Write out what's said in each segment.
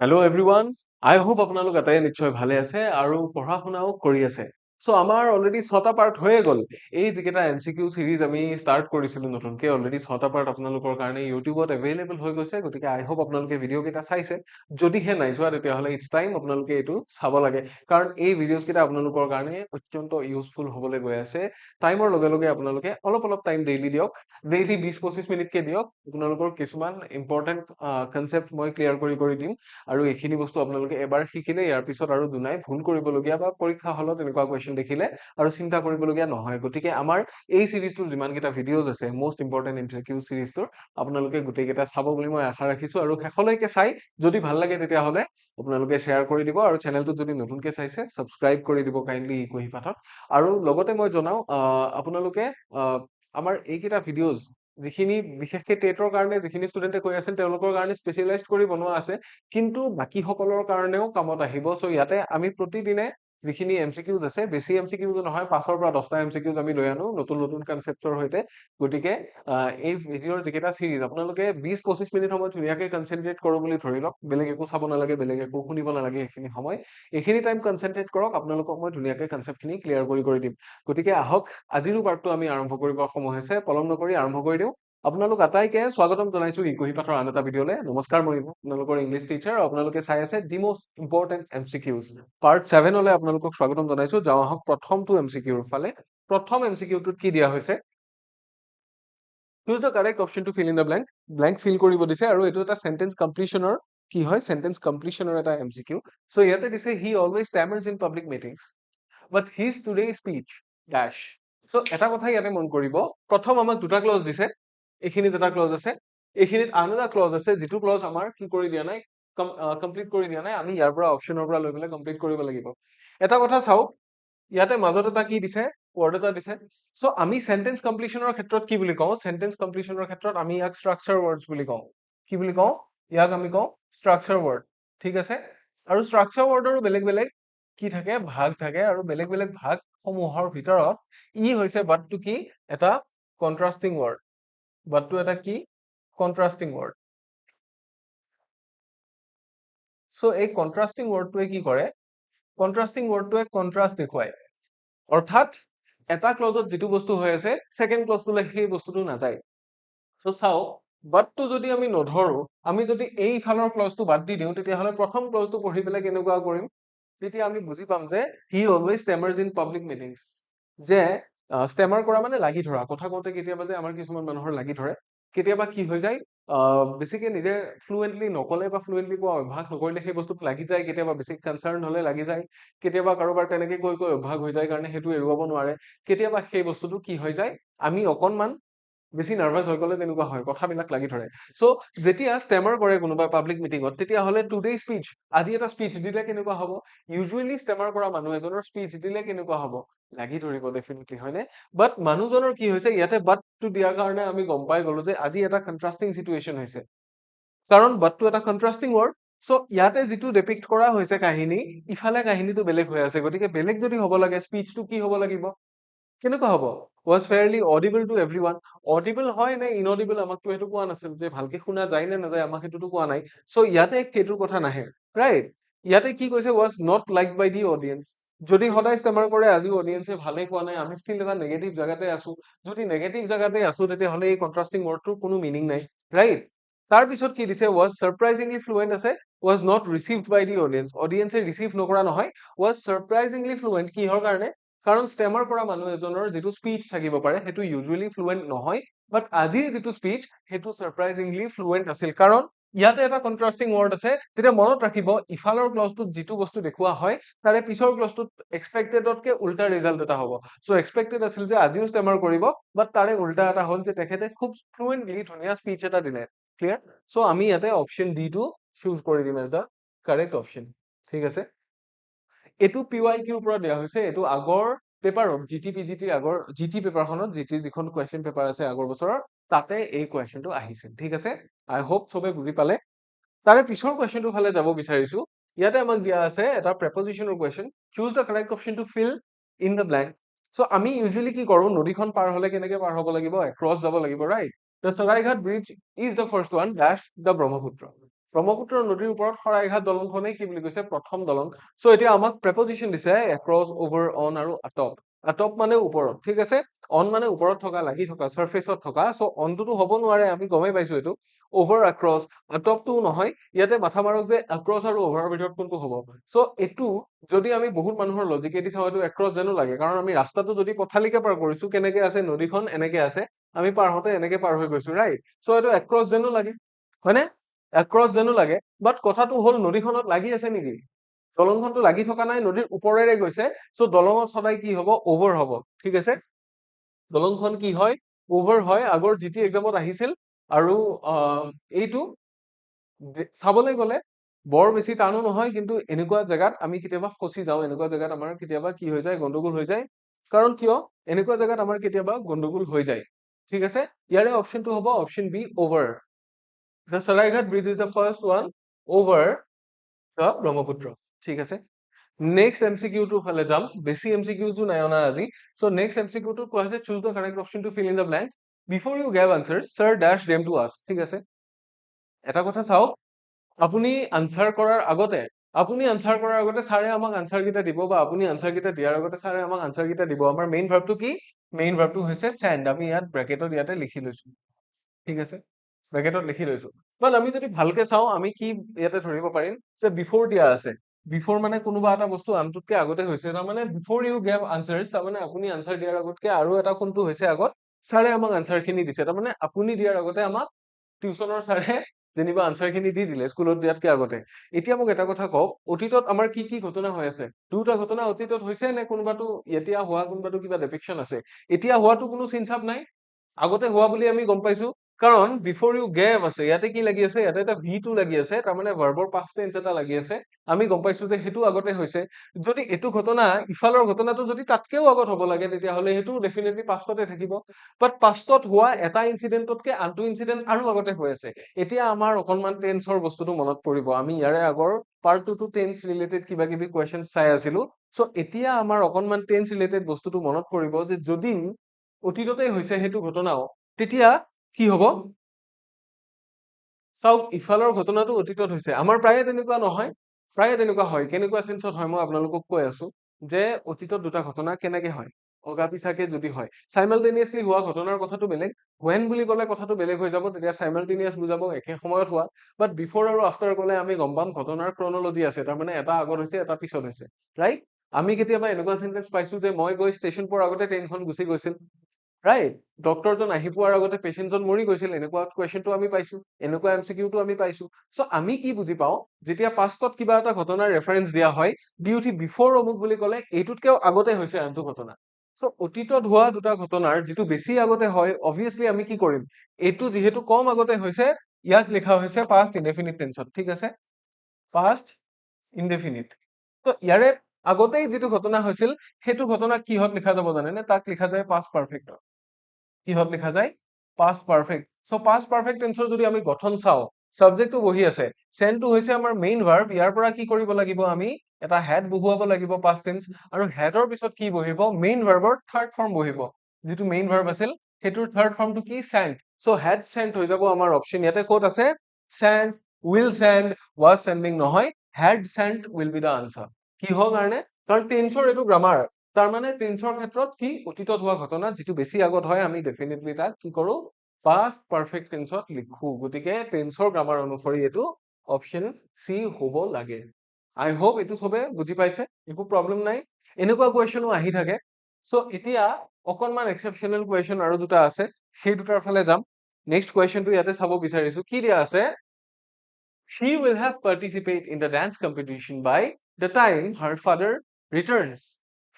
Hello' everyone আই hope আপোনালোক এটাই নিশ্চয় ভালে আছে আৰু পঢ়া শুনাও কৰি আছে চ' আমাৰ অলৰেডি 6টা পাৰ্ট হৈয়ে গ'ল এই যিকেইটা MCQ চিৰিজ আমি ষ্টাৰ্ট কৰিছিলো নতুনকে অলৰেডি 6টা পাৰ্ট আপোনালোকৰ কাৰণে ইউটিউবত এভেইলেবল হৈ গৈছে গতিকে আই হোপ আপোনালোকে ভিডিঅ' কেইটা চাইছে যদিহে নাই চোৱা তেতিয়াহ'লে ইটছ টাইম আপোনালোকে এইটো চাব লাগে কাৰণ এই ভিডিঅ'জ কেইটা আপোনালোকৰ কাৰণে অত্যন্ত ইউজফুল হ'বলৈ গৈ আছে টাইমৰ লগে লগে আপোনালোকে অলপ অলপ টাইম ডেইলি দিয়ক ডেইলি 20-25 মিনিটকে দিয়ক আপোনালোকৰ কিছুমান ইম্পৰ্টেণ্ট কনচেপ্ট মই ক্লিয়াৰ কৰি দিম আৰু এইখিনি বস্তু আপোনালোকে এবাৰ শিকিলে ইয়াৰ পিছত আৰু দুনাই ভুল কৰিবলগীয়া বা পৰীক্ষা হলত এনেকুৱা কুৱেশ্যন দেখিলে আৰু চিন্তা কৰিবলগীয়া নহয় গতিকে আমাৰ এই চিৰিজটোৰ যিমানকেইটা ভিডিঅ'জ আছে মষ্ট ইম্পৰ্টেণ্ট MCQ চিৰিজটোৰ আপোনালোকে গোটেইকেইটা চাব বুলি মই আশা ৰাখিছো আৰু শেষলৈকে চাই যদি ভাল লাগে তেতিয়াহ'লে আপোনালোকে শ্বেয়াৰ কৰি দিব আৰু চেনেলটোত যদি নতুনকে চাইছে ছাবস্ক্ৰাইব কৰি দিব কাইণ্ডলি ইকুহি পাঠক আৰু লগতে মই জনাও আপোনালোকে আমাৰ এইকেইটা ভিডিঅ'জ যিখিনি বিশেষকৈ টেটৰ কাৰণে যিখিনি ষ্টুডেণ্টে কৈ আছিল তেওঁলোকৰ কাৰণে স্পেচিয়েলাইজ কৰি বনোৱা আছে কিন্তু বাকী সকলৰ কাৰণেও কামত আহিব চ' ইয়াতে আমি প্ৰতিদিনে যিখিনি MCQs আছে বেছি MCQs নহয় 5ৰ পৰা 10টা MCQs আমি লৈ আনো নতুন নতুন কনচেপ্টৰ সৈতে গতিকে এই ভিডিঅ'ৰ যিকেইটা চিৰিজ আপোনালোকে 20-25 মিনিট সময় ধুনীয়াকৈ কনচেনট্ৰেট কৰোঁ বুলি ধৰি লওক বেলেগ একো চাব নালাগে বেলেগ একো শুনিব নালাগে এইখিনি সময় এইখিনি টাইম কনচেনট্ৰেট কৰক আপোনালোকক মই ধুনীয়াকৈ কনচেপ্টখিনি ক্লিয়াৰ কৰি দিম গতিকে আহক আজিৰো পাৰ্টটো আমি আৰম্ভ কৰিবৰ সময় হৈছে পলম নকৰি আৰম্ভ কৰি দিওঁ আপোনালোক আটাইকে স্বাগতম জনাইছো ইকুহি পাঠৰ আন এটা ভিডিঅ'লে নমস্কাৰ মই আপোনালোকৰ ইংলিছ টিচাৰ আপোনালোকে চাই আছে দি মষ্ট ইম্পৰ্টেণ্ট MCQs পাৰ্ট 7লৈ আপোনালোকক স্বাগতম জনাইছো যাওঁ আহক প্ৰথমটো MCQৰ ফালে প্ৰথম MCQটোত কি দিয়া হৈছে choose the correct option to fill in the blank fill কৰিব দিছে আৰু এইটো এটা সেন্টেন্স কমপ্লিশনৰ কি হয় সেন্টেন্স কমপ্লিশনৰ এটা MCQ সো ইয়াতে দিছে he always stammers in public meetings but his today speech dash so এটা কথা ইয়াতে মন কৰিব প্ৰথম আমাক দুটা ক্লজ দিছে এইখিনিত এটা ক্লজ আছে এইখিনিত আন এটা ক্লজ আছে যিটো ক্লজ আমাৰ কি কৰি দিয়া নাই কমপ্লিট কৰি দিয়া নাই আমি ইয়াৰ পৰা অপশ্যনৰ পৰা লৈ পেলাই কমপ্লিট কৰিব লাগিব এটা কথা চাওক ইয়াতে মাজত এটা কি দিছে ৱৰ্ড এটা দিছে সো আমি সেন্টেন্স কমপ্লিশনৰ ক্ষেত্ৰত কি বুলি কওঁ সেন্টেন্স কমপ্লিশনৰ ক্ষেত্ৰত আমি ইয়াক স্ট্ৰাকচাৰ ৱৰ্ডছ বুলি কওঁ কি বুলি কওঁ ইয়াক আমি কওঁ স্ট্ৰাকচাৰ ৱৰ্ড ঠিক আছে আৰু স্ট্ৰাকচাৰ ৱৰ্ডৰো বেলেগ বেলেগ কি থাকে ভাগ থাকে আৰু বেলেগ বেলেগ ভাগ সমূহৰ ভিতৰত ই হৈছে বাটটো কি এটা কন্ট্ৰাস্টিং ৱৰ্ড বাটটো এটা কি কন্ট্ৰাস্টিং ৱৰ্ড সো এই কন্ট্ৰাস্টিং ৱৰ্ডটোৱে কি কৰে কন্ট্ৰাস্টিং ৱৰ্ডটোৱে কন্ট্ৰাস্ট দেখুৱায় অৰ্থাৎ এটা ক্লজত যিটো বস্তু হৈ আছে সেকেন্ড ক্লজটোলৈ সেই বস্তুটো নাযায় সো চাও বাটটো যদি আমি নধৰো আমি যদি এই ফালৰ ক্লজটো বাদ দি দিওঁ তেতিয়াহ'লে প্ৰথম ক্লজটো পঢ়ি পেলাই কেনেকুৱা কৰিম তেতিয়া আমি বুজি পাম যে হি always stammers in public meetings যে স্টেমাৰ কৰা মানে লাগি ধৰা কথা কওঁতে কেতিয়াবা যে আমাৰ কিছুমান মানুহৰ লাগি ধৰে কেতিয়াবা কি হৈ যায় বেছিকে নিজে ফ্লুৱেণ্টলি নকলে বা ফ্লুৱেণ্টলি কোৱা অভ্যাস নকৰিলে সেই বস্তুত লাগি যায় কেতিয়াবা বেছিক কনচাৰ্ন হলে লাগি যায় কেতিয়াবা কাৰোবাৰ তেনেকে কৈ অভ্যাস হৈ যায় কাৰণে সেইটো এৰুৱাব নোৱাৰে কেতিয়াবা সেই বস্তুটো কি হৈ যায় আমি অকনমান বেছি নাৰ্ভাছ হৈ গ'লে তেনেকুৱা হয় কথাবিলাক লাগি ধৰে সো যেতিয়া স্টেমাৰ কৰে কোনোবা পাব্লিক মিটিঙত তেতিয়াহ'লে টুডে স্পীচ আজি এটা স্পীচ দিলে কেনেকুৱা হ'ব ইউজুৱেলি স্টেমাৰ কৰা মানুহ এজনৰ স্পীচ দিলে কেনেকুৱা হ'ব লাগি ধৰিব ডেফিনেটলি হয়নে বাট মানুহজনৰ কি হৈছে ইয়াতে বাটটো দিয়াৰ কাৰণে আমি গম পাই গলো যে আজি এটা কন্ট্ৰাস্টিং সিচুৱেশ্যন হৈছে কাৰণ বাটটো এটা কন্ট্ৰাস্টিং ৱৰ্ড সো ইয়াতে যিটো ডেপিক্ট কৰা হৈছে কাহিনী ইফালে কাহিনীটো বেলেগ হৈ আছে গতিকে বেলেগ যদি হ'ব লাগে স্পীচটো কি হ'ব লাগিব কেনেকুৱা হ'ব was fairly audible to everyone audible হয় নে inaudible আমাকতো সেইটো কোৱা নাছিল যে ভালকে শুনা যায় নে নাযায় আমাক সেইটোতো কোৱা নাই সো ইয়াতে সেইটোৰ কথা নাহে ৰাইট ইয়াতে কি কৈছে was not liked by the audience যদি সদায় স্টেমাৰ কৰে আজি অডিয়েন্সে ভালে কোৱা নাই আমি ষ্টিল এটা নেগেটিভ জায়গাতে আছো যদি নেগেটিভ জায়গাতে আছো তেতিয়াহ'লে এই কন্ট্ৰাস্টিং ৱৰ্ডটোৰ কোনো মিনিং নাই ৰাইট তাৰ পিছত কি দিছে was surprisingly fluent আছে was not received by the audience অডিয়েন্সে ৰিচিভ নকৰা নহয় was surprisingly fluent কিহৰ কাৰণে কাৰণ স্টেমাৰ কৰা মানুহ এজনৰ যিটো স্পীচ থাকিব পাৰে সেইটো ইউজুৱেলি ফ্লুৱেণ্ট নহয় বাট আজিৰ যিটো স্পীচ সেইটো সাৰপ্ৰাইজিংলি ফ্লুৱেণ্ট আছিল কাৰণ ইয়াতে এটা কন্ট্ৰাস্টিং ৱৰ্ড আছে তেতিয়া মনত ৰাখিব ইফালৰ ক্লজটোত যিটো বস্তু দেখুওৱা হয় তাৰে পিছৰ ক্লজটোত এক্সপেক্টেডতকে উল্টা ৰিজাল্ট এটা হ'ব সো এক্সপেক্টেড আছিল যে আজিও স্টেমাৰ কৰিব বাট তাৰে উল্টা এটা হ'ল যে তেখেতে খুব ফ্লুৱেণ্টলি ধুনীয়া স্পীচ এটা দিলে ক্লিয়াৰ সো আমি ইয়াতে অপশ্যন ডি টো চুজ কৰি দিম এজ দা কাৰেক্ট অপশ্যন ঠিক আছে এইটো PYQৰ পৰা দিয়া হৈছে এইটো আগৰ পেপাৰত GT আগৰ GT পেপাৰখনত GT যিখন কুৱেশ্যন পেপাৰ আছে আগৰ বছৰৰ তাতে এই কুৱেশ্যনটো আহিছিল ঠিক আছে আই হোপ সবে বুজি পালে তাৰে পিছৰ কুৱেশ্যনটো ফালে যাব বিচাৰিছো ইয়াতে আমাক দিয়া আছে এটা প্ৰেপজিচনৰ question choose the correct option to fill in the blank so আমি ইউজুৱেলি কি কৰো নদীখন পাৰ হলে কেনেকে পাৰ হ'ব লাগিব এক্ৰছ যাব লাগিব right the Saraighat bridge is the first one dash the Brahmaputra Brahmaputra নদীৰ ওপৰত শৰাইঘাট দলংখনে কি বুলি কৈছে প্ৰথম দলং সো এতিয়া আমাক প্ৰেপজিচন দিছে এক্ৰছ অভাৰ অন আৰু আটপ আটপ মানে ওপৰত ঠিক আছে অন মানে ওপৰত থকা লাগি থকা সাৰফেসত থকা সো অনটোতো হ'ব নোৱাৰে আমি গমেই পাইছো এইটো অভাৰ আক্ৰছ আটপটো নহয় ইয়াতে মাথা মাৰক যে আক্ৰছ আৰু অভাৰৰ ভিতৰত কোনটো হ'ব সো এইটো যদি আমি বহুত মানুহৰ লজিকেদি চাওঁ এইটো এক্ৰছ যেনো লাগে কাৰণ আমি ৰাস্তাটো যদি পথালিকে পাৰ কৰিছো কেনেকে আছে নদীখন এনেকে আছে আমি পাৰ হতে এনেকে পাৰ হৈ গৈছো ৰাইট সো এইটো এক্ৰছ যেনো লাগে হয়নে এক্ৰছ যেনো লাগে বাট কথাটো হ'ল নদীখনত লাগি আছে নেকি দলংখনটো লাগি থকা নাই নদীৰ ওপৰেৰে গৈছে সো দলঙত সদায় কি হ'ব অভাৰ হ'ব ঠিক আছে দলংখন কি হয় অভাৰ হয় আগৰ জিটি এক্সামত আহিছিল আৰু এইটো চাবলৈ গ'লে বৰ বেছি টানো নহয় কিন্তু এনেকুৱা জেগাত আমি কেতিয়াবা ফচি যাওঁ এনেকুৱা জেগাত আমাৰ কেতিয়াবা কি হৈ যায় গণ্ডগোল হৈ যায় কাৰণ কিয় এনেকুৱা জেগাত আমাৰ কেতিয়াবা গণ্ডগোল হৈ যায় ঠিক আছে ইয়াৰে অপশনটো হ'ব option B over The Saraighat Bridge is the first one over the Brahmaputra. ঠিক আছে নেক্সট এমসিকিউ টো ফালে যাম বেছি এমসিকিউজো নাই অনা আজি সো নেক্সট এমসিকিউ টো কোৱা হৈছে choose the correct option to fill in the blank before you gave answer sir dash them to us ঠিক আছে এটা কথা চাওক আপুনি আনসাৰ কৰাৰ আগতে ছাৰে আমাক আনসাৰ কেইটা দিব বা আপুনি আনসাৰ কেইটা দিয়াৰ আগতে ছাৰে আমাক আনসাৰ কেইটা দিব আমাৰ মেইন ভাৰ্বটো কি মেইন ভাৰ্বটো হৈছে সেন্ড আমি ইয়াত ব্ৰেকেটত ইয়াতে লিখি লৈছো ঠিক আছে ব্ৰেকেটত লিখি লৈছো বাট আমি যদি ভালকে চাওঁ আমি কি ইয়াতে ধৰিব পাৰিম যে বিফোৰ দিয়া আছে বিফোৰ মানে কোনোবা এটা বস্তু আনটোতকে আগতে হৈছে তাৰমানে বিফোৰ ইউ গেভ আনসাৰ্স তাৰমানে আপুনি আনসাৰ দিয়াৰ আগতকে আৰু এটা কোনটো হৈছে আগত ছাৰে আমাক আনসাৰ খিনি দিছে তাৰমানে আপুনি দিয়াৰ আগতে আমাক টিউচনৰ ছাৰে যেনিবা আনসাৰ খিনি দি দিলে স্কুলত দিয়াতকে আগতে এতিয়া মোক এটা কথা কওক অতীতত আমাৰ কি কি ঘটনা হৈ আছে দুটা ঘটনা অতীতত হৈছে নে কোনোবাটো এতিয়া হোৱা কোনোবাটো কিবা ডেপিকশ্যন আছে এতিয়া হোৱাটো কোনো চিনচাপ নাই আগতে হোৱা বুলি আমি গম পাইছো কাৰণ বিফোৰ ইউ গেভ আছে ইয়াতে কি লাগি আছে ইয়াতে এটা ভি টো লাগি আছে তাৰমানে ভাৰ্বৰ পাষ্ট টেন্স এটা লাগি আছে আমি গম পাইছো যে সেইটো আগতে হৈছে যদি এইটো ঘটনা ইফালৰ ঘটনাটো যদি তাতকেও আগত হ'ব লাগে তেতিয়াহ'লে সেইটো ডেফিনেটলি পাষ্টতে থাকিব বাট পাষ্টত হোৱা এটা ইনচিডেন্টতকে আনটো ইনচিডেন্ট আৰু আগতে হৈ আছে এতিয়া আমাৰ অকনমান টেন্সৰ বস্তুটো মনত পৰিব আমি ইয়াৰে আগৰ পাৰ্ট টু টেন্স ৰিলেটেড কিবা কিবি কুৱেশ্যন চাই আছিলো সো এতিয়া আমাৰ অকনমান টেন্স ৰিলেটেড বস্তুটো মনত পৰিব যে যদি অতীততে হৈছে সেইটো ঘটনাও তেতিয়া কি হ'ব চাওক ইফালৰ ঘটনাটো অতীতত হৈছে আমাৰ প্ৰায়ে তেনেকুৱা নহয় প্ৰায়ে তেনেকুৱা হয় কেনেকুৱা চেন্সত হয় মই আপোনালোকক কৈ আছো যে অতীতত দুটা ঘটনা কেনেকে হয় অগা পিছাকে যদি হয় সাইমালটেনিয়াছলি হোৱা ঘটনাৰ কথাটো বেলেগ when বুলি ক'লে কথাটো বেলেগ হৈ যাব তেতিয়া সাইমালটেনিয়াছ বুজাব একে সময়ত হোৱা বাট বিফোৰ আৰু আফটাৰ ক'লে আমি গম পাম ঘটনাৰ ক্ৰনলজি আছে তাৰমানে এটা আগত হৈছে এটা পিছত হৈছে ৰাইট আমি কেতিয়াবা এনেকুৱা চেন্টেন্স পাইছো যে মই গৈ ষ্টেচন পোৱাৰ আগতে ট্ৰেইনখন গুচি গৈছিল ৰাইট ডক্টৰজন আহি পোৱাৰ আগতে পেচেণ্টজন মৰি গৈছিল এনেকুৱা কুৱেশ্যনটো আমি পাইছো এনেকুৱা এমচিকিউটো আমি পাইছো সো আমি কি বুজি পাওঁ যেতিয়া পাষ্টত কিবা এটা ঘটনাৰ ৰেফাৰেন্স দিয়া হয় ডিউটি বিফোৰ অমুক বুলি ক'লে এইটোতকেও আগতে হৈছে আনটো ঘটনা সো অতীতত হোৱা দুটা ঘটনাৰ যিটো বেছি আগতে হয় অবভিয়াছলি আমি কি কৰিম এইটো যিহেতু কম আগতে হৈছে ইয়াক লিখা হৈছে পাষ্ট ইনডেফিনিট টেন্সত ঠিক আছে পাষ্ট ইনডেফিনিট তো ইয়াৰে আগতেই যিটো ঘটনা হৈছিল সেইটো ঘটনা কিহত লিখা যাব জানেনে তাক লিখা যায় পাষ্ট পাৰফেক্টত কিহত লিখা যায় past perfect so past perfect টেন্সৰ যদি আমি গঠন চাওঁ সাবজেক্টটো বহি আছে চেনটো হৈছে আমাৰ মেইন ভাৰ্ব ইয়াৰ পৰা কি কৰিব লাগিব আমি এটা হেড বহুৱাব লাগিব পাষ্ট টেন্স আৰু হেডৰ পিছত কি বহিব মেইন ভাৰ্বৰ থাৰ্ড ফৰ্ম বহিব যিটো মেইন ভাৰ্ব আছিল সেইটোৰ থাৰ্ড ফৰ্মটো কি সেন্ট সো হেড সেন্ট হৈ যাব আমাৰ অপশন ইয়াতে ক'ত আছে sent will send was sending নহয় had sent will be the answer কিহৰ কাৰণে কাৰণ টেন্সৰ এইটো গ্ৰামাৰ তাৰমানে টেন্সৰ ক্ষেত্ৰত কি অতীতত হোৱা ঘটনা যিটো বেছি আগত হয় আমি ডেফিনেটলি তাক কি কৰো পাষ্ট পাৰফেক্ট টেন্সত লিখো গতিকে টেন্সৰ গ্ৰামাৰ অনুসৰি এইটো অপশন সি হ'ব লাগে আই হোপ এইটো সবে বুজি পাইছে একো প্ৰব্লেম নাই এনেকুৱা কুৱেশ্যনো আহি থাকে সো এতিয়া অকনমান এক্সেপচনেল কুৱেশ্যন আৰু দুটা আছে সেই দুটাৰ ফালে যাম নেক্সট কুৱেশ্যনটো ইয়াতে চাব বিচাৰিছো কি দিয়া আছে She will have participate in the dance competition by the time her father returns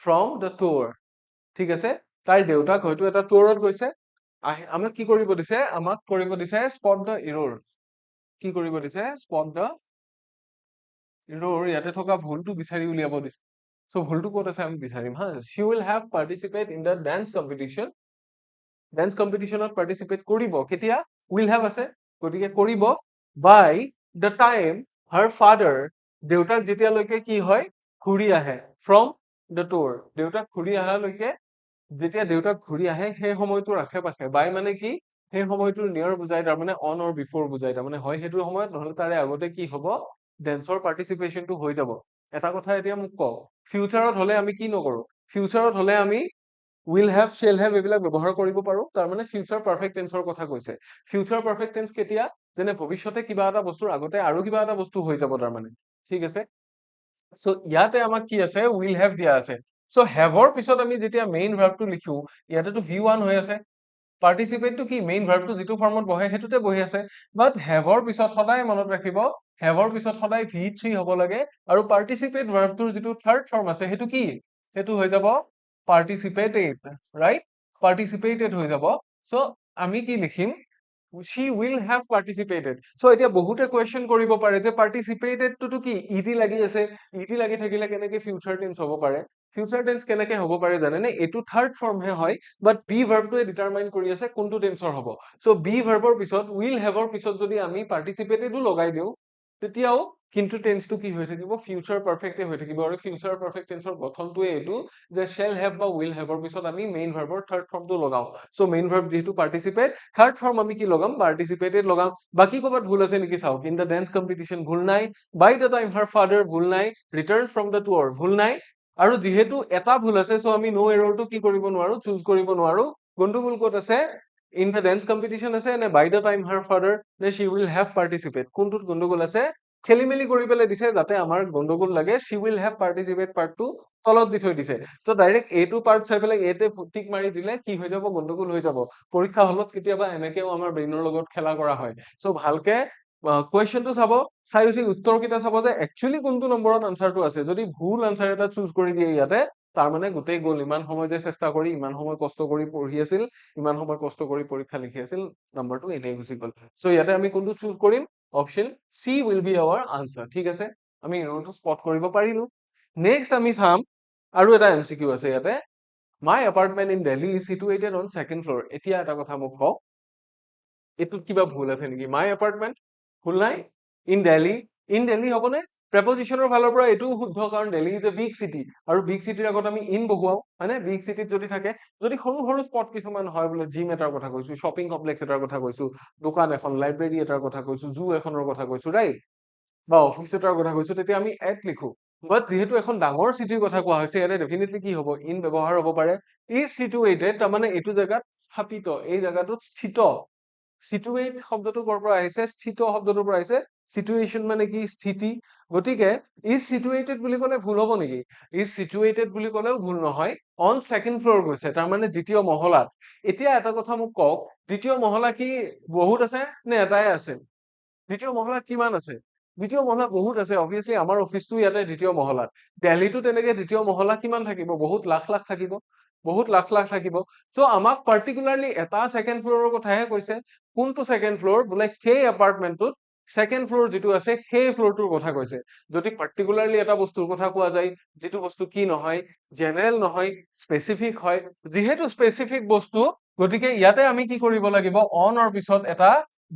from the tour. ঠিক আছে তাইৰ দেউতাক হয়তো এটা টুৰত গৈছে আমাক কি কৰিব দিছে আমাক কৰিব দিছে স্পট দ্য ইৰ'ৰ কি কৰিব দিছে স্পট দ্য ইৰ'ৰ ইয়াতে থকা ভুলটো বিচাৰি উলিয়াব দিছে সো ভুলটো ক'ত আছে আমি বিচাৰিম হা she will have participate in the dance competition dance কম্পিটিশনত পাৰ্টিচিপেট কৰিব কেতিয়া উইল হেভ আছে গতিকে কৰিব by the time her father দেউতাক যেতিয়ালৈকে কি হয় ঘূৰি আহে ফ্ৰম দ্য টুৰ দেউতাক ঘূৰি অহালৈকে যেতিয়া দেউতাক ঘূৰি আহে সেই সময়টোৰ আশে পাশে বাই মানে কি সেই সময়টোৰ নিয়াৰ বুজাই তাৰমানে অন অৰ বিফৰ বুজাই তাৰমানে হয় সেইটো সময়ত নহলে তাৰে আগতে কি হ'ব ডেন্সৰ পাৰ্টিচিপেশনটো হৈ যাব এটা কথা এতিয়া মোক কওক ফিউচাৰত হলে আমি কি নকৰো ফিউচাৰত হলে আমি উইল হেভ শ্বেল হেভ এইবিলাক ব্যৱহাৰ কৰিব পাৰো তাৰমানে ফিউচাৰ পাৰফেক্ট টেন্সৰ কথা কৈছে ফিউচাৰ পাৰফেক্ট টেন্স কেতিয়া যেনে ভৱিষ্যতে কিবা এটা বস্তুৰ আগতে আৰু কিবা এটা বস্তু হৈ যাব তাৰমানে ঠিক আছে সো ইয়াতে আমাক কি আছে উইল হেভ দিয়া আছে সো হেভৰ পিছত আমি যেতিয়া মেইন ভাৰ্বটো লিখো ইয়াতেতো V1 হৈ আছে পাৰ্টিচিপেটটো কি মেইন ভাৰ্বটো যিটো ফৰ্মত বহে সেইটোতে বহি আছে বাট হেভৰ পিছত সদায় মনত ৰাখিব হেভৰ পিছত সদায় V3 হ'ব লাগে আৰু পাৰ্টিচিপেট ভাৰ্বটোৰ যিটো থাৰ্ড ফৰ্ম আছে সেইটো কি সেইটো হৈ যাব participated right participated হৈ যাব so আমি কি লিখিম she will have participated so এতিয়া বহুতে কোৱেশ্চন কৰিব পাৰে যে participated টো কি ed লাগি আছে ed লাগি থাকিলে কেনেকে ফিউচাৰ টেন্স হ'ব পাৰে ফিউচাৰ টেন্স কেনেকে হ'ব পাৰে জানেনে এইটো থাৰ্ড ফৰ্ম হে হয় বাট বি ভাৰ্বটোৱে ডিটাৰমাইন কৰি আছে কোনটো টেন্সৰ হ'ব সো বি ভাৰ্বৰ পিছত উইল হেভৰ পিছত যদি আমি পাৰ্টিচিপেটেডো লগাই দিও তেতিয়াও কিন্তু টেন্সটো কি হৈ থাকিব ফিউচাৰ পাৰফেক্টে হৈ থাকিব আৰু ফিউচাৰ পাৰফেক্ট টেন্সৰ গঠনটোৱে এইটো যে শ্বেল হেভ বা উইল হেভৰ পিছত আমি মেইন ভাৰ্বৰ থাৰ্ড ফৰ্মটো লগাও সো মেইন ভাৰ্ব যেহেতু পাৰ্টিচিপেট থাৰ্ড ফৰ্ম আমি কি লগাম পাৰ্টিচিপেটেড লগাম বাকি ক'ৰবাত ভুল আছে নেকি চাওক ইন দ্য ডেন্স কম্পিটিশন ভুল নাই বাই দ্য টাইম হার ফাদার ভুল নাই ৰিটাৰ্ণ ফ্ৰম দ্য টুৰ ভুল নাই আৰু যিহেতু এটা ভুল আছে সো আমি নো এৰৰটো কি কৰিব নোৱাৰো চুজ কৰিব নোৱাৰো গণ্ডগোল ক'ত আছে ইন দ্য ডেন্স কম্পিটিশন আছে নে বাই দ্য টাইম হার ফাদাৰ নে শি উইল হেভ পাৰ্টিচিপেট কোনটোত গণ্ডগোল আছে খেলি মেলি কৰি পেলাই দিছে যাতে আমাৰ গণ্ডগোল লাগে শি উইল হেভ পাৰ্টিচিপেট পাৰ্টটো তলত দি থৈ দিছে সো ডাইৰেক্ট এইটো পাৰ্ট চাই পেলাই এতে টিক মাৰি দিলে কি হৈ যাব গণ্ডগোল হৈ যাব পৰীক্ষা হলত কেতিয়াবা এনেকেও আমাৰ ব্ৰেইনৰ লগত খেলা কৰা হয় সো ভালকে কুৱেশ্যনটো চাব চাই উঠি উত্তৰ কেইটা চাব যে একচুৱেলি কোনটো নম্বৰত আনসাৰটো আছে যদি ভুল আনসাৰ এটা চুজ কৰি দিয়ে ইয়াতে তাৰ মানে গোটেই গ'ল ইমান সময় যে চেষ্টা কৰি ইমান সময় কষ্ট কৰি পঢ়ি আছিল ইমান সময় কষ্ট কৰি পৰীক্ষা লিখি আছিল নম্বৰটো এনেই গুচি গ'ল সো ইয়াতে আমি কোনটো চুজ কৰিম option C will be our answer ঠিক আছে আমি এৰৰটো স্পট কৰিব পাৰিলো নেক্সট আমি চাম আৰু এটা এমচিকিউ আছে ইয়াতে my apartment in Delhi is situated on second floor এতিয়া এটা কথা মোক কওক এইটোত কিবা ভুল আছে নেকি মাই এপাৰ্টমেন্ট ভুল নাই ইন দিল্লী হ'বনে প্ৰেপজিশনৰ ফালৰ পৰা এইটোও শুদ্ধ কাৰণ Delhi is a big city আৰু বিগ চিটিৰ আগত আমি ইন বহুৱাও হয়নে বিগ চিটিত যদি থাকে যদি সৰু সৰু স্পট কিছুমান হয় বোলে জিম এটাৰ কথা কৈছো শ্বপিং কমপ্লেক্স এটাৰ কথা কৈছো দোকান এখন লাইব্ৰেৰী এটাৰ কথা কৈছো জু এখনৰ কথা কৈছো ৰাইট বা অফিচ এটাৰ কথা কৈছো তেতিয়া আমি এট লিখো বাট যিহেতু এখন ডাঙৰ চিটিৰ কথা কোৱা হৈছে ইয়াতে ডেফিনেটলি কি হ'ব ইন ব্যৱহাৰ হ'ব পাৰে ইজ সিটুৱেটেড তাৰমানে এইটো জেগাত স্থাপিত এই জেগাটোত স্থিত সিটুৱেট শব্দটো ক'ৰ পৰা আহিছে স্থিত শব্দটোৰ পৰা আহিছে সিটুৱেশন মানে কি স্থিতি গতিকে ইজ সিটুৱেটেড বুলি ক'লে ভুল হ'ব নেকি ইজ সিটুৱেটেড বুলি ক'লেও ভুল নহয় অন সেকেন্ড ফ্লোৰ গৈছে তাৰমানে দ্বিতীয় মহলাত এতিয়া এটা কথা মোক কওক দ্বিতীয় মহলা কি বহুত আছে নে এটাই আছে দ্বিতীয় মহলাত কিমান আছে দ্বিতীয় মহলা বহুত আছে অবভিয়াসলি আমাৰ অফিসটো ইয়াতে দ্বিতীয় মহলাত দিল্লীতো তেনেকে দ্বিতীয় মহলা কিমান থাকিব বহুত লাখ লাখ থাকিব বহুত লাখ লাখ থাকিব সো আমাক পাৰ্টিকুলাৰলি এটা সেকেন্ড ফ্লোৰৰ কথাহে কৈছে কোনটো সেকেন্ড ফ্লোৰ বোলে সেই এপাৰ্টমেন্টটোত সেকেন্ড ফ্লোৰ যিটো আছে সেই ফ্লোৰটোৰ কথা কৈছে যদি পাৰ্টিকুলাৰলি এটা বস্তুৰ কথা কোৱা যায় যিটো বস্তু কি নহয় জেনেৰেল নহয় স্পেচিফিক হয় যিহেতু স্পেচিফিক বস্তু গতিকে ইয়াতে আমি কি কৰিব লাগিব অনৰ পিছত এটা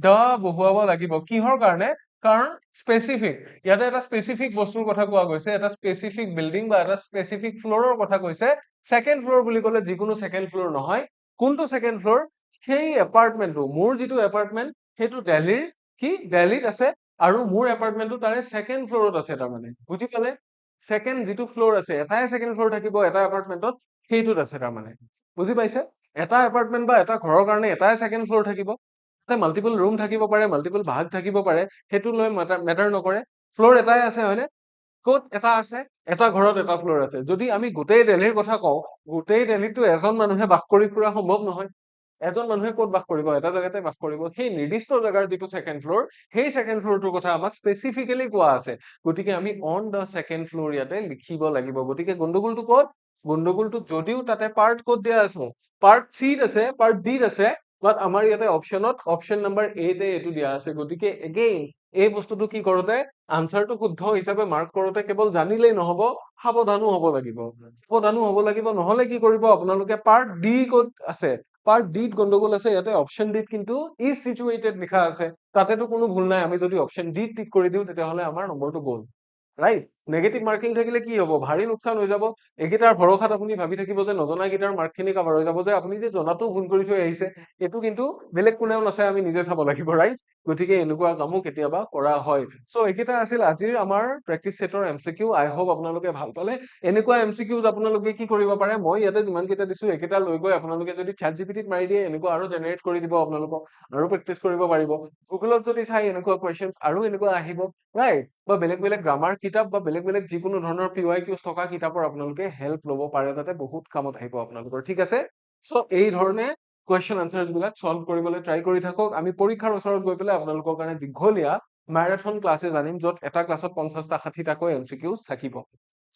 দা বহুৱাব লাগিব কিহৰ কাৰণে কাৰণ স্পেচিফিক ইয়াতে এটা স্পেচিফিক বস্তুৰ কথা কোৱা গৈছে এটা স্পেচিফিক বিল্ডিং বা এটা স্পেচিফিক ফ্লোৰৰ কথা কৈছে সেকেন্ড ফ্লোৰ বুলি ক'লে যিকোনো সেকেন্ড ফ্লোৰ নহয় কোনটো সেকেন্ড ফ্লোৰ সেই এপাৰ্টমেন্টটো মোৰ যিটো এপাৰ্টমেন্ট সেইটো দিল্লীৰ কি দিল্লীত আছে আৰু মোৰ এপাৰ্টমেন্টটো তাৰে সেকেন্ড ফ্লোৰত আছে তাৰমানে বুজি পালে সেকেন্ড যিটো ফ্লোৰ আছে এটাই সেকেন্ড ফ্লোৰ থাকিব এটা এপাৰ্টমেন্টত সেইটোত আছে তাৰমানে বুজি পাইছে এটা এপাৰ্টমেন্ট বা এটা ঘৰৰ কাৰণে এটাই সেকেন্ড ফ্লোৰ থাকিব তাতে মাল্টিপল ৰুম থাকিব পাৰে মাল্টিপল ভাগ থাকিব পাৰে সেইটো লৈ মেটাৰ নকৰে ফ্লোৰ এটাই আছে হয়নে ক'ত এটা আছে এটা ঘৰত এটা ফ্লোৰ আছে যদি আমি গোটেই দিল্লীৰ কথা কওঁ গোটেই দিল্লীতো এজন মানুহে বাস কৰি ফুৰা সম্ভৱ নহয় এজন মানুহে ক'ত বাস কৰিব এটা জেগাতে বাস কৰিব সেই নিৰ্দিষ্ট জেগাৰ যিটো সেকেন্ড ফ্লোৰ সেই সেকেন্ড ফ্লোৰটোৰ কথা আমাক স্পেচিফিকেলি কোৱা আছে গতিকে আমি অন দা সেকেন্ড ফ্লোৰ ইয়াতে লিখিব লাগিব গতিকে গণ্ডগোলটো ক'ত গণ্ডগোলটো যদিও তাতে পাৰ্ট ক'ত দিয়া আছে পাৰ্ট চিত আছে পাৰ্ট ডিত আছে বাট আমাৰ ইয়াতে অপশনত অপশন নম্বৰ এতে এইটো দিয়া আছে গতিকে এগেইন এই বস্তুটো কি কৰোতে আনসাৰটো শুদ্ধ হিচাপে মাৰ্ক কৰোতে কেৱল জানিলেই নহব সাৱধানো হ'ব লাগিব নহলে কি কৰিব আপোনালোকে পাৰ্ট ডি ক'ত আছে পাৰ্ট ডিত গণ্ডগোল আছে ইয়াতে অপশন ডিত কিন্তু ইজ সিটুৱেটেড লিখা আছে তাতেতো কোনো ভুল নাই আমি যদি অপশন ডি টিক কৰি দিও তেতিয়াহলে আমাৰ নম্বৰটো গ'ল ৰাইট নেগেটিভ মাৰ্কিং থাকিলে কি হ'ব? ভাৰী লোকচান হৈ যাব। এইকেইটাৰ ভৰসাত আপুনি ভাবি থাকিব যে নজনা কেইটাৰ মাৰ্কখিনি কভাৰ হৈ যাব, যে আপুনি যে জনাটো ভুল কৰি থৈ আহিছে, এইটো কিন্তু বেলেগ কোনেও নাচাই, আমি নিজে চাব লাগিব, ৰাইট? গতিকে এনেকুৱা কামো কেতিয়াবা কৰা হয়। চ' এইকেইটা আছিল আজিৰ আমাৰ প্ৰেক্টিচ ছেটৰ MCQ। আই হোপ আপোনালোকে ভাল পালে। এনেকুৱা MCQs আপোনালোকে কি কৰিব পাৰে, মই ইয়াতে যিমান কেইটা দিছো এইকেইটা লৈ গৈ আপোনালোকে যদি ChatGPT-ত মাৰি দিয়ে, এনেকুৱা আৰু জেনেৰেট কৰি দিব আপোনালোকক, আৰু প্ৰেক্টিচ কৰিব পাৰিব। গুগলত যদি চাই এনেকুৱা কুৱেশ্যনছ আৰু এনেকুৱা আহিব, ৰাইট? বা বেলেগ বেলেগ গ্ৰামাৰ কিতাপ বা বেলেগ বেলেগ যিকোনো ধৰণৰ PYQs থকা কিতাপৰ আপোনালোকে হেল্প ল'ব পাৰে, তাতে বহুত কামত আহিব আপোনালোকৰ, ঠিক আছে? চ' এই ধৰণে কুৱেশ্যন আনচাৰ্ছ বিলাক চল্ভ কৰিবলৈ ট্ৰাই কৰি থাকক। আমি পৰীক্ষাৰ ওচৰত গৈ পেলাই আপোনালোকৰ কাৰণে দীঘলীয়া মেৰাথন ক্লাছেছ আনিম, য'ত এটা ক্লাছত 50টা 60টাকৈ MCQs থাকিব।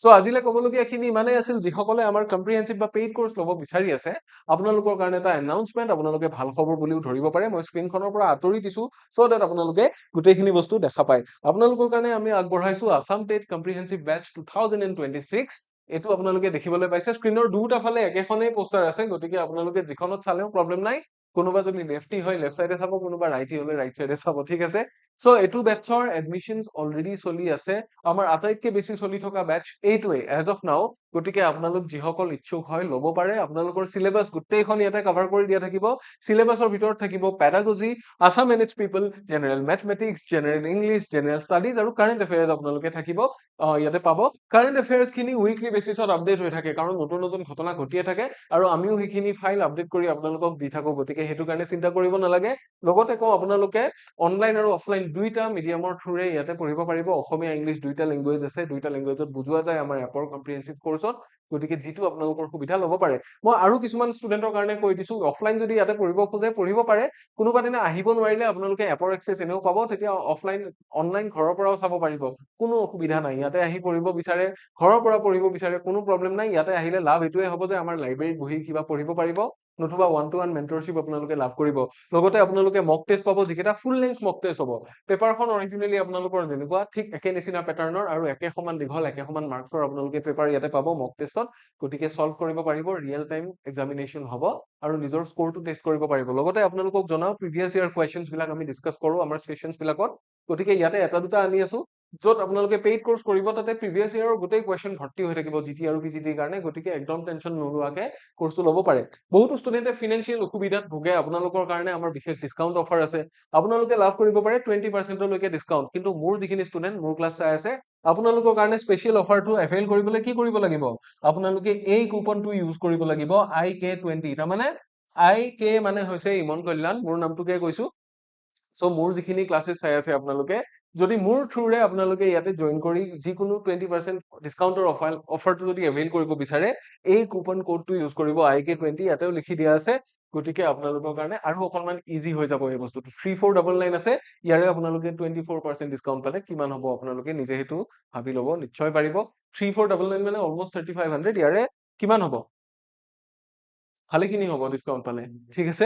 চ' আজিলৈ ক'বলগীয়া খিনি ইমানেই আছিল। যিসকলে আমাৰ কম্প্ৰিহেনচিভ বা পেইড কোৰ্চ ল'ব বিচাৰি আছে, আপোনালোকৰ কাৰণে এটা এনাউন্সমেন্ট, আপোনালোকে ভাল খবৰ বুলিও ধৰিব পাৰে। মই স্ক্ৰীনখনৰ পৰা আঁতৰি দিছো, চ' দেট আপোনালোকে গোটেইখিনি বস্তু দেখা পায়। আপোনালোকৰ কাৰণে আমি আগবঢ়াইছো আছাম টেট কম্প্ৰিহেনচিভ বেটচ 2026। এইটো আপোনালোকে দেখিবলৈ পাইছে। স্ক্ৰীনৰ দুটা ফালে একেখনেই পোষ্টাৰ আছে, গতিকে আপোনালোকে যিখনত চালেও প্ৰব্লেম নাই। কোনোবা যদি লেফটি হয় লেফ্ট চাইডে চাব, কোনোবা ৰাইটি হলে ৰাইট চাইডে চাব, ঠিক আছে? চ' এইটো বেটচৰ এডমিশনছ অলৰেডি চলি আছে। আমাৰ আটাইতকৈ বেছি চলি থকা বেটচ এইটোৱে এজ অফ নাও। গতিকে আপোনালোক যিসকল ইচ্ছুক হয় ল'ব পাৰে। আপোনালোকৰ চিলেবাছ গোটেইখন ইয়াতে কভাৰ কৰি দিয়া থাকিব। চিলেবাছৰ ভিতৰত থাকিব pedagogy, Assam and its people, general mathematics, general English, general studies আৰু কাৰেণ্ট এফেয়াৰ্ছ আপোনালোকে থাকিব। ইয়াতে পাব। কাৰেণ্ট এফেয়াৰ্ছ খিনি উইকলি বেচিছত আপডেট হৈ থাকে, কাৰণ নতুন নতুন ঘটনা ঘটিয়ে থাকে, আৰু আমিও সেইখিনি ফাইল আপডেট কৰি আপোনালোকক দি থাকো। গতিকে সেইটো কাৰণে চিন্তা কৰিব নালাগে। লগতে কওঁ, আপোনালোকে অনলাইন আৰু অফলাইন দুইটা মিডিয়ামৰ থ্ৰুৰে ইয়াতে পঢ়িব পাৰিব। অসমীয়া ইংলিছ দুইটা লেংগুৱেজ আছে, দুইটা লেংগুৱেজত বুজোৱা যায় আমাৰ এপৰ কম্প্ৰিহেনচিভ কোৰ্চত। গতিকে যিটো আপোনালোকৰ সুবিধা ল'ব পাৰে। মই আৰু কিছুমান ষ্টুডেন্টৰ কাৰণে কৈ দিছো, অফলাইন যদি ইয়াতে পঢ়িব খোজে পঢ়িব পাৰে। কোনোবা দিনা আহিব নোৱাৰিলে আপোনালোকে এপৰ এক্সেছ এনেও পাব, তেতিয়া অনলাইন ঘৰৰ পৰাও চাব পাৰিব। কোনো অসুবিধা নাই। ইয়াতে আহি পঢ়িব বিচাৰে, ঘৰৰ পৰা পঢ়িব বিচাৰে, কোনো প্ৰব্লেম নাই। ইয়াতে আহিলে লাভ এইটোৱে হ'ব যে আমাৰ লাইব্ৰেৰীত বহি কিবা পঢ়িব পাৰিব, নতুবা 1-to-1 মেন্টৰশ্বিপ আপোনালোকে লাভ কৰিব। লগতে আপোনালোকে মক টেষ্ট পাব, যিকেইটা ফুল লেংথ মক টেষ্ট হ'ব। পেপাৰখন অৰিজিনেলি আপোনালোকৰ যেনেকুৱা ঠিক একে নিচিনা পেটাৰ্ণৰ আৰু একে সমান দীঘল, একে সমান মাৰ্কছৰ আপোনালোকে পেপাৰ ইয়াতে পাব মক টেষ্টত। গতিকে চল্ভ কৰিব পাৰিব, ৰিয়েল টাইম এক্সামিনেশ্যন হ'ব, আৰু নিজৰ স্ক'ৰটো টেষ্ট কৰিব পাৰিব। লগতে আপোনালোকক জনাও, প্ৰিভিয়াছ ইয়াৰ কুৱেশ্যনছ বিলাক আমি ডিছকাছ কৰো আমাৰ ছেশ্যনছ বিলাকত। গতিকে ইয়াতে এটা দুটা আনি আছো, য'ত আপোনালোকে পেইড কোৰ্চ কৰিব, তাতে প্ৰিভিয়াছ ইয়াৰৰ গোটেই কুৱেশ্যন ভৰ্তি হৈ থাকিব GT আৰু PGTৰ কাৰণে। গতিকে একদম টেনশ্যন নোলোৱাকে কোৰ্চটো ল'ব পাৰে। বহুতো ষ্টুডেণ্টে ফিনেন্সিয়েল অসুবিধাত ভোগে, আপোনালোকৰ কাৰণে আমাৰ বিশেষ ডিছকাউণ্ট অফাৰ আছে। আপোনালোকে লাভ কৰিব পাৰে 20%লৈকে ডিছকাউণ্ট। কিন্তু মোৰ যিখিনি ষ্টুডেণ্ট মোৰ ক্লাছ চাই আছে, আপোনালোকৰ কাৰণে স্পেচিয়েল অফাৰটো এভেইল কৰিবলৈ কি কৰিব লাগিব? আপোনালোকে এই কুপনটো ইউজ কৰিব লাগিব, IK20। তাৰমানে IK মানে হৈছে ইমন কল্যাণ, মোৰ নামটোকে কৈছো। চ' মোৰ যিখিনি ক্লাছেছ চাই আছে আপোনালোকে, যদি মোৰ থ্ৰুৰে আপোনালোকে ইয়াতে জইন কৰি যিকোনো 20% ডিছকাউণ্টৰ অফাৰটো যদি এভেইল কৰিব বিচাৰে, এই কুপন কোডটো ইউজ কৰিব, IK20, ইয়াতেও লিখি দিয়া আছে। গতিকে আপোনালোকৰ কাৰণে আৰু অকণমান ইজি হৈ যাব এই বস্তুটো। 3499 আছে, ইয়াৰে আপোনালোকে 24% ডিছকাউণ্ট পালে কিমান হ'ব আপোনালোকে নিজে সেইটো ভাবি ল'ব, নিশ্চয় পাৰিব। 3499 মানে অলমষ্ট 3500, ইয়াৰে কিমান হ'ব? ভালেখিনি হ'ব ডিছকাউণ্ট পালে, ঠিক আছে?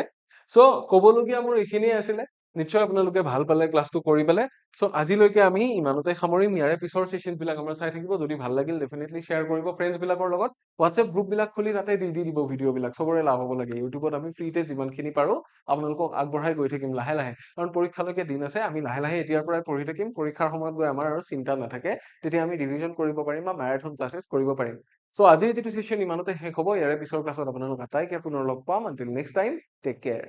চ' ক'বলগীয়া মোৰ এইখিনিয়ে আছিলে। নিশ্চয় আপোনালোকে ভাল পালে ক্লাছটো কৰি পেলাই। চ' আজিলৈকে আমি ইমানতে সামৰিম। ইয়াৰে পিছৰ ছেশ্যন বিলাক আমাৰ চাই থাকিব। যদি ভাল লাগিল ডেফিনেটলি শ্বেয়াৰ কৰিব ফ্ৰেণ্ডছ বিলাকৰ লগত। হোৱাটছএপ গ্ৰুপ বিলাক খুলি তাতে দি দিব ভিডিঅ' বিলাক, চবৰে লাভ হ'ব লাগে। ইউটিউবত আমি ফ্ৰীতে যিমানখিনি পাৰো আপোনালোকক আগবঢ়াই গৈ থাকিম লাহে লাহে, কাৰণ পৰীক্ষালৈকে দিন আছে। আমি লাহে লাহে এতিয়াৰ পৰাই পঢ়ি থাকিম, পৰীক্ষাৰ সময়ত গৈ আমাৰ আৰু চিন্তা নাথাকে। তেতিয়া আমি ৰিভিজন কৰিব পাৰিম বা মেৰাথন ক্লাছেছ কৰিব পাৰিম। চ' আজিৰ যিটো ছেশ্যন ইমানতে শেষ হ'ব। ইয়াৰে পিছৰ ক্লাছত আপোনালোক আটাইকে পুনৰ লগ পাম। Until next time, take care.